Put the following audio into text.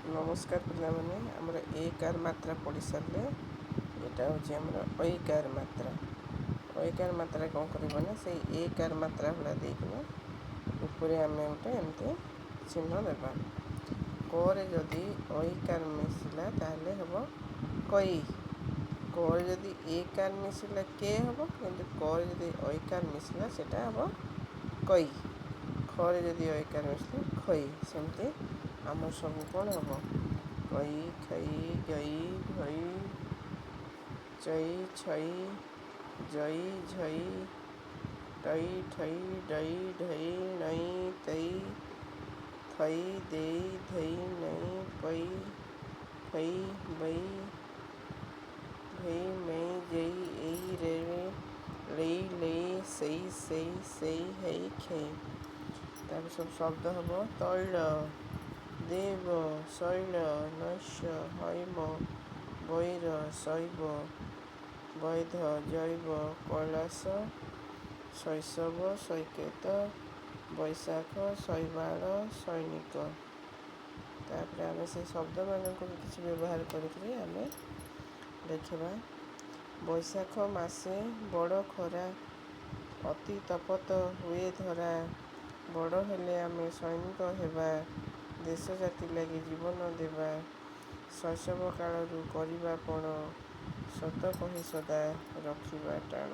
नमस्कार पिलामाने आमर एकार मात्रा पढ़ी सारे यहाँ हूँ आमर ऐकार मात्रा। ऐकार मात्रा कौन करना से एकार मात्रा भाला देना ऊपर आम गोटे एमती चिन्ह देवा करे जदि ऐकार मिसला ताले हम कई करे जदि एकार मिसला के हम कि करे जदि ऐकार मिसला सेटा हम कई खरे जदि ऐकार मिसला खई सेमती आम सब कौन हम कई खई गई भई चई छई जई झई टई ठई डई ढई नई तई थई देई धई नई पई फई बई भई मई जई एई रेवे लेई लेई सेई सेई सेई हेई खेई तार सब शब्द हम तैल देव शैल नैश्य हैम बैर शैव वैध जैव कैलास शैशव सैकेत बैशाख शैवाल सैनिक तापर आम से शब्द मान किसी व्यवहार करें देखा बैशाख मासे बड़ खरा अति तपत हुए धरा बड़ हेले आम सैनिक हेबा देश जाति लगी जीवन देवा शैशव कालू करवा पण सत कही सदा रखा टाण।